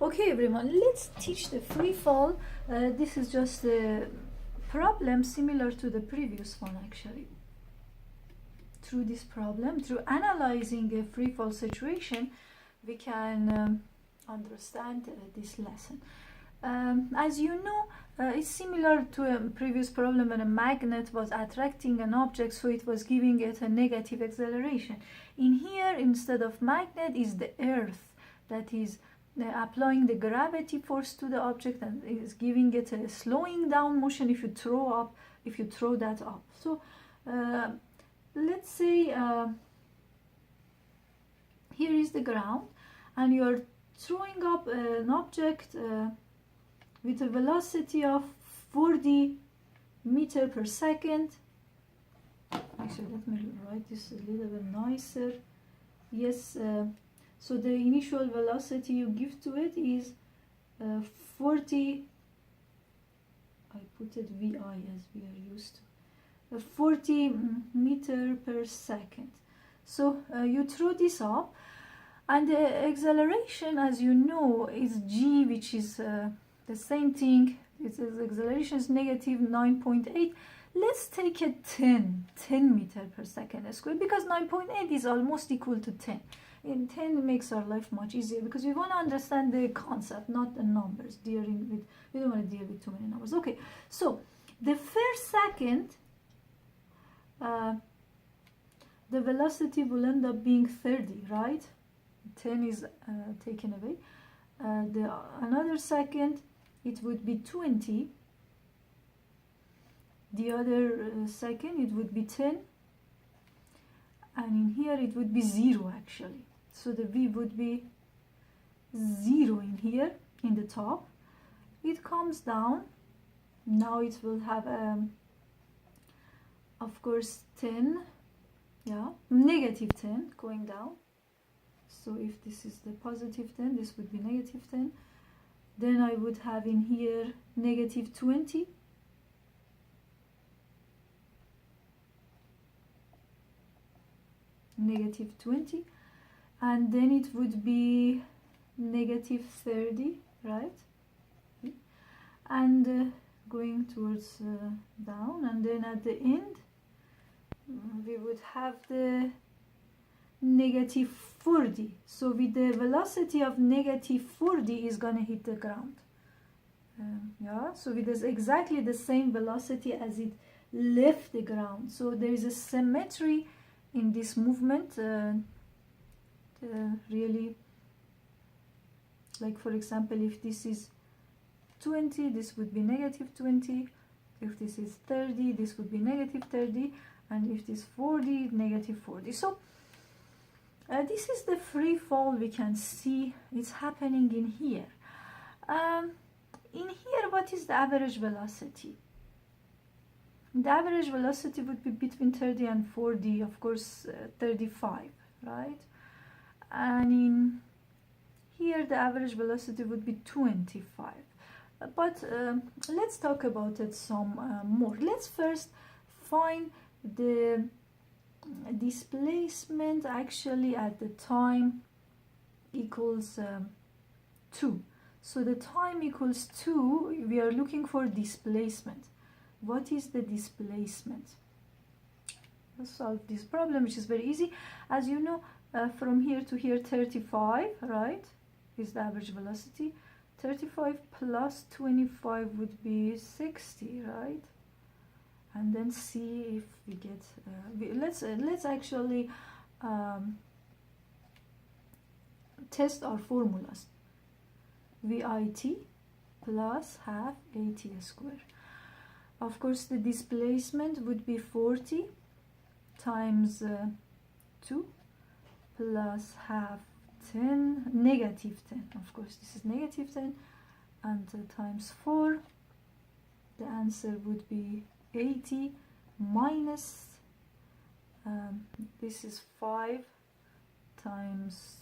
Okay everyone, let's teach the free fall. This is just a problem similar to the previous one actually. Through this problem, through analyzing a free fall situation, we can understand this lesson. As you know, it's similar to a previous problem when a magnet was attracting an object, so it was giving it a negative acceleration. In here, instead of magnet, is the earth that is applying the gravity force to the object and is giving it a slowing down motion if you throw that up. So let's say here is the ground and you are throwing up an object with a velocity of 40 meter per second. Actually, let me write this a little bit nicer. Yes, so the initial velocity you give to it is 40, I put it VI as we are used to, 40 meter per second. So you throw this up and the acceleration, as you know, is G, which is the same thing. Its acceleration is negative 9.8. Let's take a 10 meter per second squared, because 9.8 is almost equal to 10. In 10 makes our life much easier because we want to understand the concept, not the numbers. We don't want to deal with too many numbers. Okay, so the first second, the velocity will end up being 30, right? 10 is taken away. Another second, it would be 20. The other second, it would be 10. And in here, it would be 0 actually. So the V would be 0 in here, in the top. It comes down. Now it will have, of course, 10. Yeah, negative 10 going down. So if this is the positive 10, this would be negative 10. Then I would have in here negative 20. Negative 20. And then it would be negative 30, right? And going towards down. And then at the end, we would have the negative 40. So with the velocity of negative 40 is going to hit the ground. Yeah, so with this exactly the same velocity as it left the ground. So there is a symmetry in this movement. Really, like for example, if this is 20, this would be negative 20. If this is 30, this would be negative 30. And if this is 40, negative 40. So this is the free fall we can see. It's happening in here. In here, what is the average velocity? The average velocity would be between 30 and 40, of course, 35, right? And in here, the average velocity would be 25. But let's talk about it some more. Let's first find the displacement actually at the time equals 2. So the time equals 2, we are looking for displacement. What is the displacement? Let's solve this problem, which is very easy. As you know, from here to here, 35, right, is the average velocity. 35 plus 25 would be 60, right? And then see if we get, let's actually test our formulas. VIT plus half AT squared. Of course, the displacement would be 40 times 2 plus half 10, negative 10. Of course, this is negative 10, and times 4. The answer would be 80 minus, this is 5 times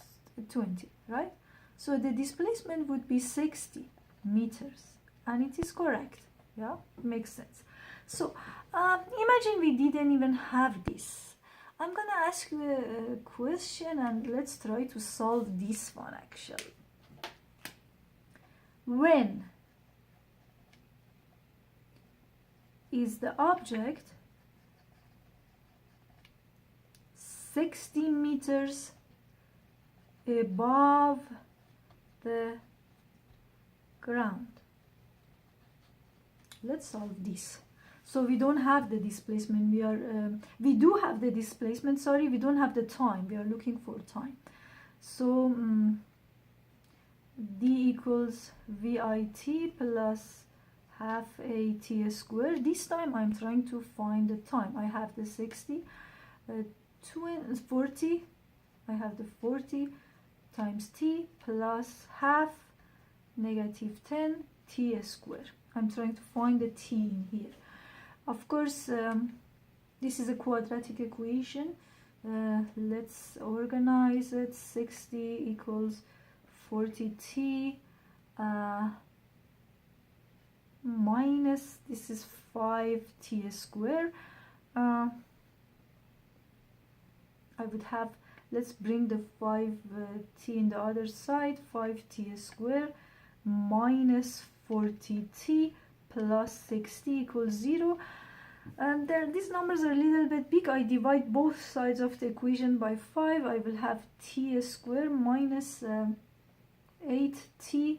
20, right? So the displacement would be 60 meters, and it is correct. Yeah, makes sense. So imagine we didn't even have this. I'm gonna ask you a question and let's try to solve this one actually. when is the object 60 meters above the ground. Let's solve this. So we don't have the displacement, we do have the displacement, sorry, we don't have the time, we are looking for time. So d equals VIT plus half a t squared. This time I'm trying to find the time. I have the 60, 40, I have the 40 times t plus half negative 10 t squared. I'm trying to find the t in here. Of course, this is a quadratic equation. Let's organize it. 60 equals 40t minus, this is 5t squared. I would have, let's bring the 5t in the other side, 5t squared minus 40t plus 60 equals 0. And these numbers are a little bit big. I divide both sides of the equation by 5. I will have t squared minus 8t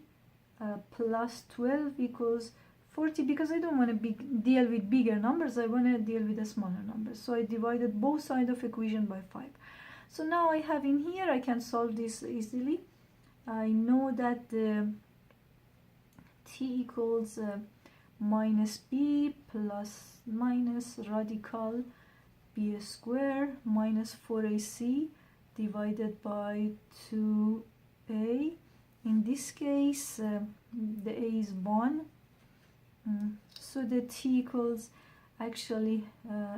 plus 12 equals 40. Because I don't want to deal with bigger numbers, I want to deal with the smaller numbers. So I divided both sides of equation by 5. So now I have in here, I can solve this easily. I know that t equals minus b plus minus radical b squared minus 4ac divided by 2a. In this case, the a is 1. So the t equals actually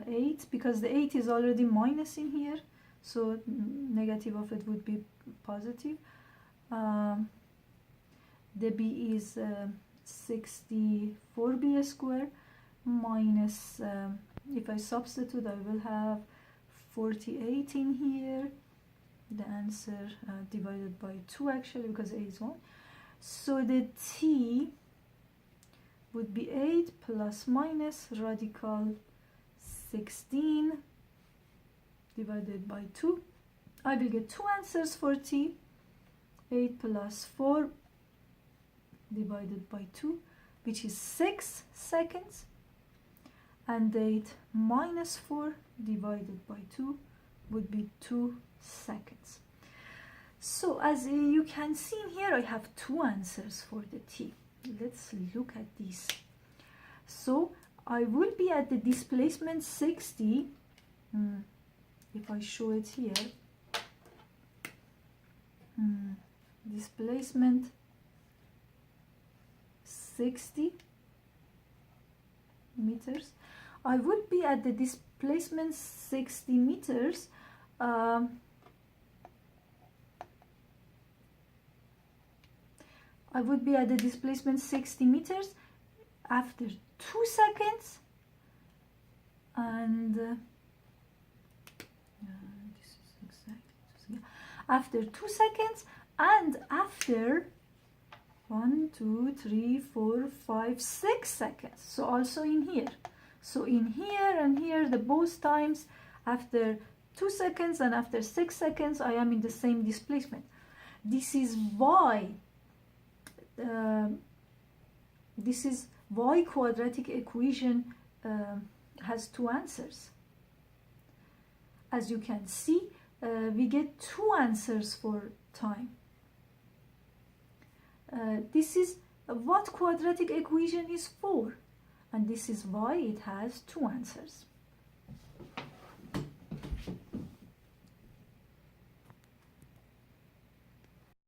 8, because the 8 is already minus in here. So negative of it would be positive. The b is 64b squared minus, if I substitute, I will have 48 in here. The answer divided by 2 actually, because a is 1. So the t would be 8 plus minus radical 16 divided by 2. I will get 2 answers for t. 8 plus 4 divided by 2, which is 6 seconds, and 8 minus 4 divided by 2 would be 2 seconds. So as you can see in here, I have 2 answers for the t. Let's look at this. So I will be at the displacement 60. If I show it here, displacement 60 meters. I would be at the displacement 60 meters. I would be at the displacement 60 meters after 2 seconds, and this is exactly after 2 seconds, and after 1, 2, 3, 4, 5, 6 seconds. So also in here. So in here and here, the both times after 2 seconds and after 6 seconds, I am in the same displacement. This is why quadratic equation has 2 answers. As you can see, we get 2 answers for time. This is what quadratic equation is for, and this is why it has 2 answers.